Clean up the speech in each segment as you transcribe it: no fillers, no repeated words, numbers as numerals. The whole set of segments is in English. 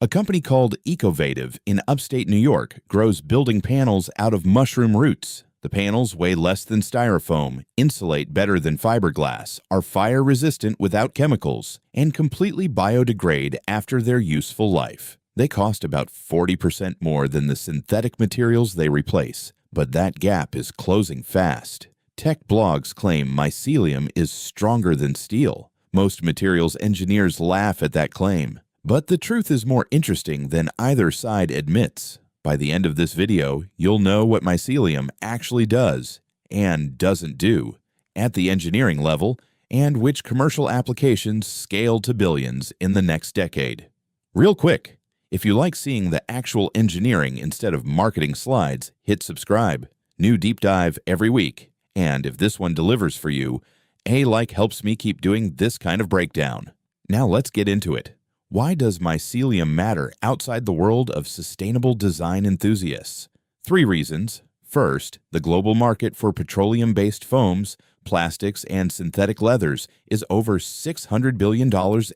A company called Ecovative in upstate New York grows building panels out of mushroom roots. The panels weigh less than styrofoam, insulate better than fiberglass, are fire-resistant without chemicals, and completely biodegrade after their useful life. They cost about 40% more than the synthetic materials they replace, but that gap is closing fast. Tech blogs claim mycelium is stronger than steel. Most materials engineers laugh at that claim. But the truth is more interesting than either side admits. By the end of this video, you'll know what mycelium actually does and doesn't do at the engineering level, and which commercial applications scale to billions in the next decade. Real quick, if you like seeing the actual engineering instead of marketing slides, hit subscribe. New deep dive every week. And if this one delivers for you, a like helps me keep doing this kind of breakdown. Now let's get into it. Why does mycelium matter outside the world of sustainable design enthusiasts? 3 reasons. First, the global market for petroleum-based foams, plastics, and synthetic leathers is over $600 billion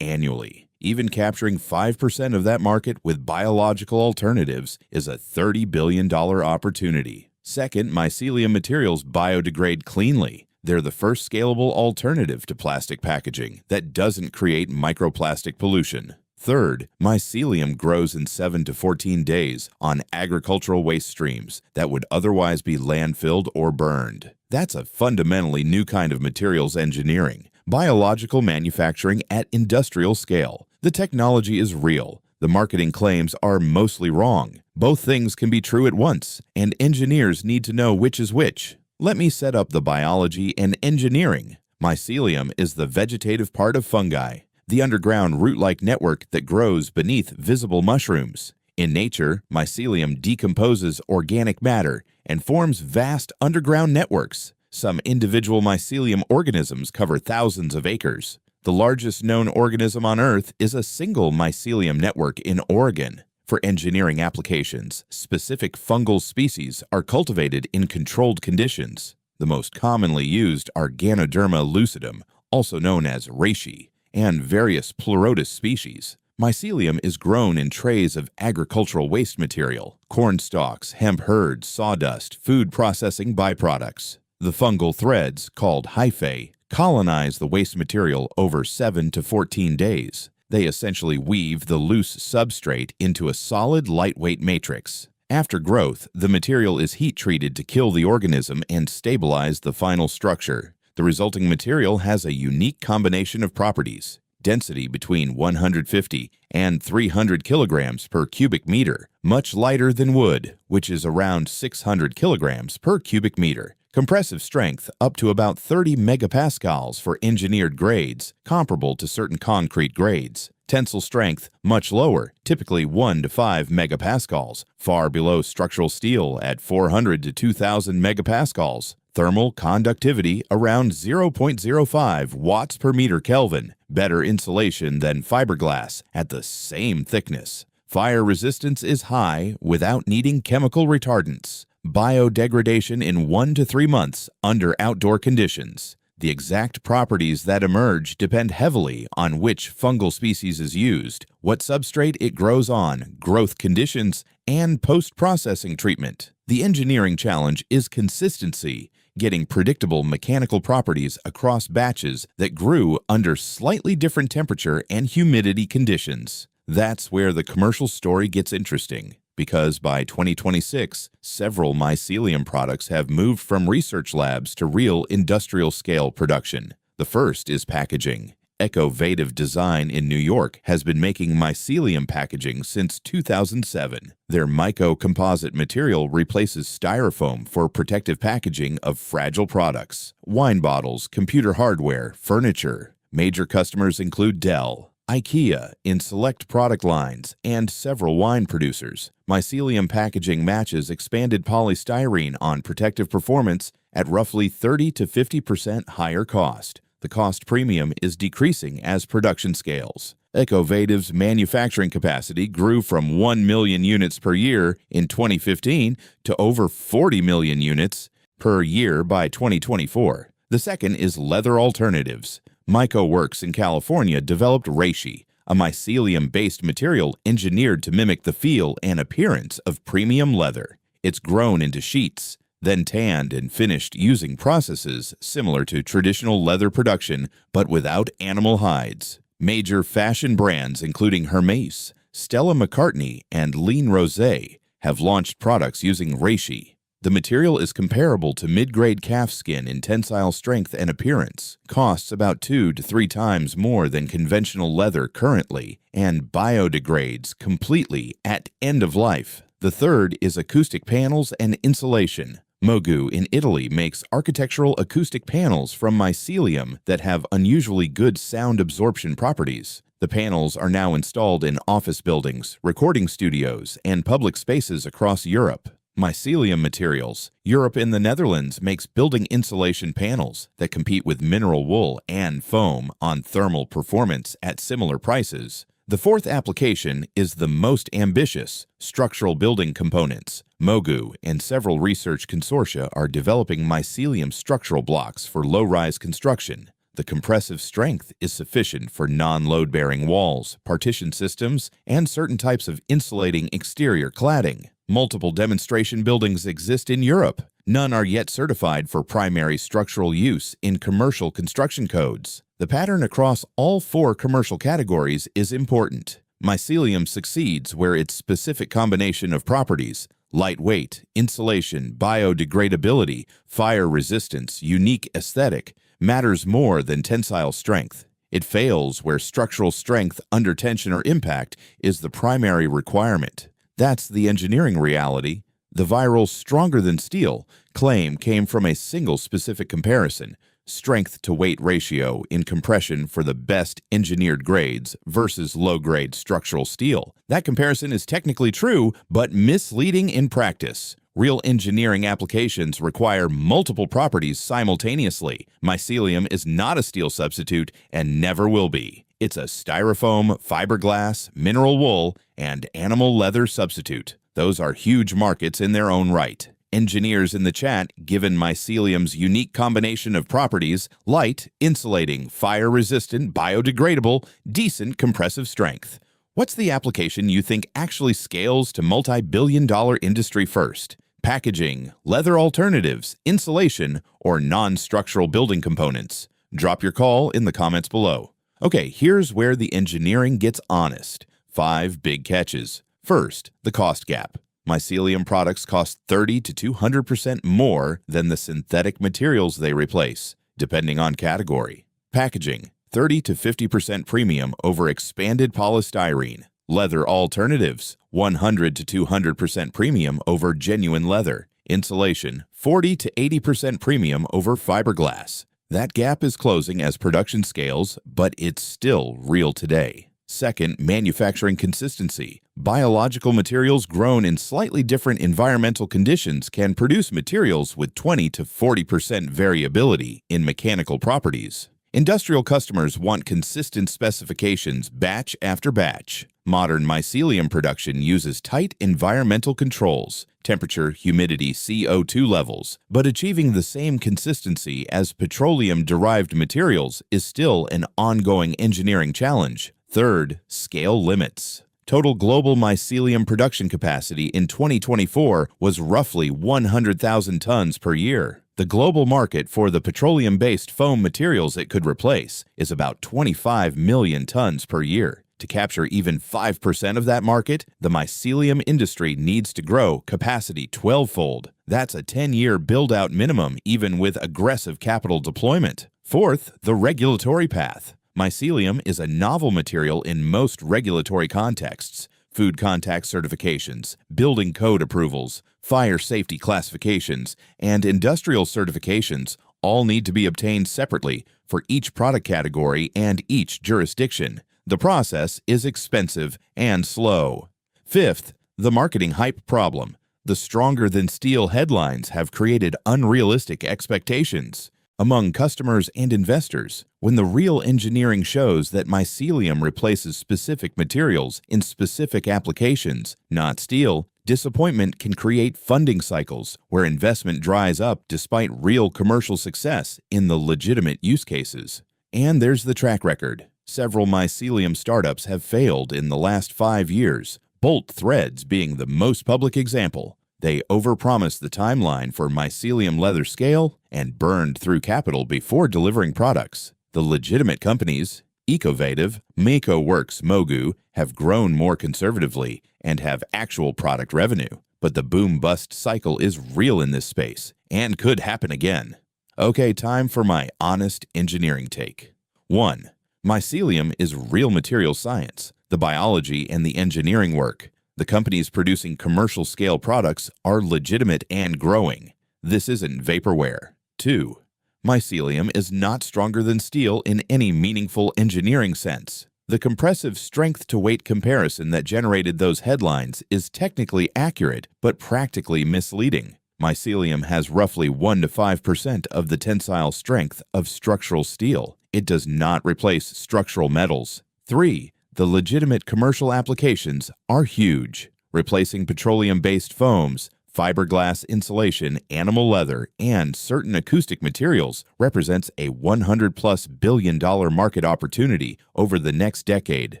annually. Even capturing 5% of that market with biological alternatives is a $30 billion opportunity. Second, mycelium materials biodegrade cleanly. They're the first scalable alternative to plastic packaging that doesn't create microplastic pollution. Third, mycelium grows in 7 to 14 days on agricultural waste streams that would otherwise be landfilled or burned. That's a fundamentally new kind of materials engineering, biological manufacturing at industrial scale. The technology is real. The marketing claims are mostly wrong. Both things can be true at once, and engineers need to know which is which. Let me set up the biology and engineering. Mycelium is the vegetative part of fungi, the underground root-like network that grows beneath visible mushrooms. In nature, mycelium decomposes organic matter and forms vast underground networks. Some individual mycelium organisms cover thousands of acres. The largest known organism on Earth is a single mycelium network in Oregon. For engineering applications, specific fungal species are cultivated in controlled conditions. The most commonly used are Ganoderma lucidum, also known as reishi, and various pleurotus species. Mycelium is grown in trays of agricultural waste material, corn stalks, hemp herds, sawdust, food processing byproducts. The fungal threads, called hyphae, colonize the waste material over 7 to 14 days. They essentially weave the loose substrate into a solid, lightweight matrix. After growth, the material is heat-treated to kill the organism and stabilize the final structure. The resulting material has a unique combination of properties: density between 150 and 300 kilograms per cubic meter, much lighter than wood, which is around 600 kilograms per cubic meter. Compressive strength up to about 30 megapascals for engineered grades, comparable to certain concrete grades. Tensile strength much lower, typically 1 to 5 megapascals, far below structural steel at 400 to 2000 megapascals. Thermal conductivity around 0.05 watts per meter Kelvin, better insulation than fiberglass at the same thickness. Fire resistance is high without needing chemical retardants. Biodegradation in 1 to 3 months under outdoor conditions. The exact properties that emerge depend heavily on which fungal species is used, what substrate it grows on, growth conditions, and post-processing treatment. The engineering challenge is consistency, getting predictable mechanical properties across batches that grew under slightly different temperature and humidity conditions. That's where the commercial story gets interesting, because by 2026, several mycelium products have moved from research labs to real industrial-scale production. The first is packaging. Ecovative Design in New York has been making mycelium packaging since 2007. Their myco-composite material replaces styrofoam for protective packaging of fragile products: wine bottles, computer hardware, furniture. Major customers include Dell, IKEA in select product lines, and several wine producers. Mycelium packaging matches expanded polystyrene on protective performance at roughly 30 to 50% higher cost. The cost premium is decreasing as production scales. Ecovative's manufacturing capacity grew from 1 million units per year in 2015 to over 40 million units per year by 2024. The second is leather alternatives. MycoWorks in California developed reishi, a mycelium-based material engineered to mimic the feel and appearance of premium leather. It's grown into sheets, then tanned and finished using processes similar to traditional leather production, but without animal hides. Major fashion brands including Hermès, Stella McCartney, and Lean Rosé have launched products using reishi. The material is comparable to mid-grade calf skin in tensile strength and appearance, costs about 2 to 3 times more than conventional leather currently, and biodegrades completely at end of life. The third is acoustic panels and insulation. Mogu in Italy makes architectural acoustic panels from mycelium that have unusually good sound absorption properties. The panels are now installed in office buildings, recording studios, and public spaces across Europe. Mycelium Materials. Europe in the Netherlands makes building insulation panels that compete with mineral wool and foam on thermal performance at similar prices. The fourth application is the most ambitious, structural building components. Mogu and several research consortia are developing mycelium structural blocks for low-rise construction. The compressive strength is sufficient for non-load-bearing walls, partition systems, and certain types of insulating exterior cladding. Multiple demonstration buildings exist in Europe. None are yet certified for primary structural use in commercial construction codes. The pattern across all 4 commercial categories is important. Mycelium succeeds where its specific combination of properties, lightweight, insulation, biodegradability, fire resistance, unique aesthetic, matters more than tensile strength. It fails where structural strength under tension or impact is the primary requirement. That's the engineering reality. The viral stronger than steel claim came from a single specific comparison, strength-to-weight ratio in compression for the best engineered grades versus low-grade structural steel. That comparison is technically true, but misleading in practice. Real engineering applications require multiple properties simultaneously. Mycelium is not a steel substitute and never will be. It's a styrofoam, fiberglass, mineral wool, and animal leather substitute. Those are huge markets in their own right. Engineers in the chat, given mycelium's unique combination of properties, light, insulating, fire-resistant, biodegradable, decent compressive strength. What's the application you think actually scales to multi-billion-dollar industry first? Packaging, leather alternatives, insulation, or non-structural building components? Drop your call in the comments below. Okay, here's where the engineering gets honest. 5 big catches. First, the cost gap. Mycelium products cost 30 to 200% more than the synthetic materials they replace, depending on category. Packaging, 30 to 50% premium over expanded polystyrene. Leather alternatives, 100 to 200% premium over genuine leather. Insulation, 40 to 80% premium over fiberglass. That gap is closing as production scales, but it's still real today. Second, manufacturing consistency. Biological materials grown in slightly different environmental conditions can produce materials with 20 to 40% variability in mechanical properties. Industrial customers want consistent specifications batch after batch. Modern mycelium production uses tight environmental controls, temperature, humidity, CO2 levels, but achieving the same consistency as petroleum-derived materials is still an ongoing engineering challenge. Third, scale limits. Total global mycelium production capacity in 2024 was roughly 100,000 tons per year. The global market for the petroleum-based foam materials it could replace is about 25 million tons per year. To capture even 5% of that market, the mycelium industry needs to grow capacity 12-fold. That's a 10-year build-out minimum, even with aggressive capital deployment. Fourth, the regulatory path. Mycelium is a novel material in most regulatory contexts. Food contact certifications, building code approvals, fire safety classifications, and industrial certifications all need to be obtained separately for each product category and each jurisdiction. The process is expensive and slow. Fifth, the marketing hype problem. The stronger-than-steel headlines have created unrealistic expectations among customers and investors. When the real engineering shows that mycelium replaces specific materials in specific applications, not steel, disappointment can create funding cycles where investment dries up despite real commercial success in the legitimate use cases. And there's the track record. Several mycelium startups have failed in the last 5 years, Bolt Threads being the most public example. They overpromised the timeline for mycelium leather scale and burned through capital before delivering products. The legitimate companies, Ecovative, MycoWorks, Mogu, have grown more conservatively and have actual product revenue. But the boom-bust cycle is real in this space and could happen again. Okay, time for my honest engineering take. 1. Mycelium is real material science, the biology and the engineering work. The companies producing commercial-scale products are legitimate and growing. This isn't vaporware. 2. Mycelium is not stronger than steel in any meaningful engineering sense. The compressive strength-to-weight comparison that generated those headlines is technically accurate but practically misleading. Mycelium has roughly 1 to 5% of the tensile strength of structural steel. It does not replace structural metals. 3. The legitimate commercial applications are huge, replacing petroleum-based foams, fiberglass insulation, animal leather, and certain acoustic materials represents a $100+ billion market opportunity over the next decade.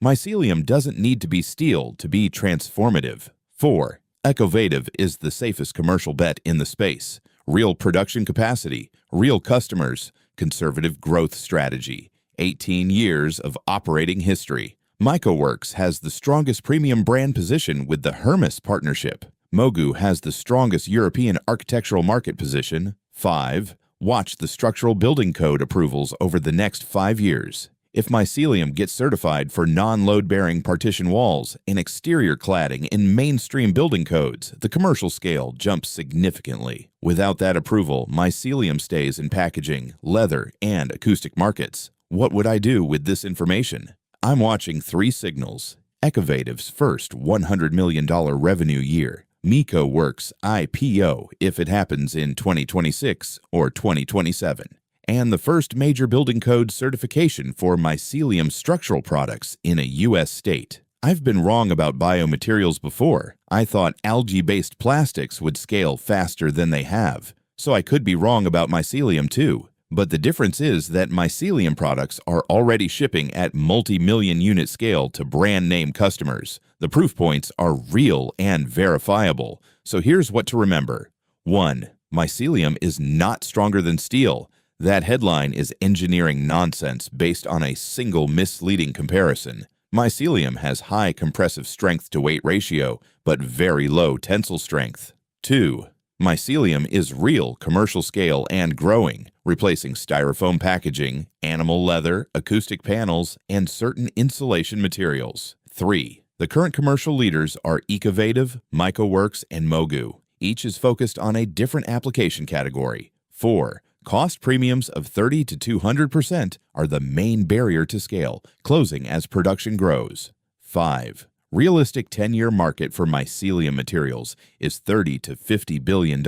Mycelium doesn't need to be steel to be transformative. 4. Ecovative is the safest commercial bet in the space. Real production capacity, real customers, conservative growth strategy, 18 years of operating history. MycoWorks has the strongest premium brand position with the Hermes partnership. Mogu has the strongest European architectural market position. 5. Watch the structural building code approvals over the next 5 years. If Mycelium gets certified for non-load-bearing partition walls and exterior cladding in mainstream building codes, the commercial scale jumps significantly. Without that approval, Mycelium stays in packaging, leather, and acoustic markets. What would I do with this information? I'm watching 3 signals. Ecovative's first $100 million revenue year. MycoWorks IPO if it happens in 2026 or 2027. And the first major building code certification for mycelium structural products in a U.S. state. I've been wrong about biomaterials before. I thought algae-based plastics would scale faster than they have. So I could be wrong about mycelium too. But the difference is that mycelium products are already shipping at multi-million unit scale to brand name customers. The proof points are real and verifiable. So here's what to remember. 1. Mycelium is not stronger than steel. That headline is engineering nonsense based on a single misleading comparison. Mycelium has high compressive strength-to-weight ratio, but very low tensile strength. 2. Mycelium is real commercial scale and growing, replacing styrofoam packaging, animal leather, acoustic panels, and certain insulation materials. 3. The current commercial leaders are Ecovative, MycoWorks, and Mogu. Each is focused on a different application category. 4. Cost premiums of 30 to 200% are the main barrier to scale, closing as production grows. 5. Realistic 10-year market for mycelium materials is $30 to $50 billion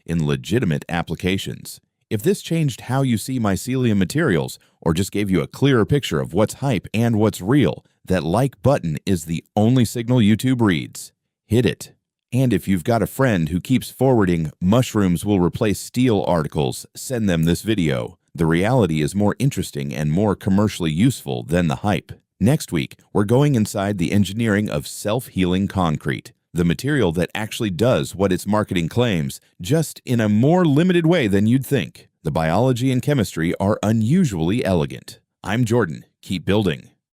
in legitimate applications. If this changed how you see mycelium materials or just gave you a clearer picture of what's hype and what's real, that like button is the only signal YouTube reads. Hit it. And if you've got a friend who keeps forwarding "mushrooms will replace steel" articles, send them this video. The reality is more interesting and more commercially useful than the hype. Next week, we're going inside the engineering of self-healing concrete, the material that actually does what its marketing claims, just in a more limited way than you'd think. The biology and chemistry are unusually elegant. I'm Jordan. Keep building.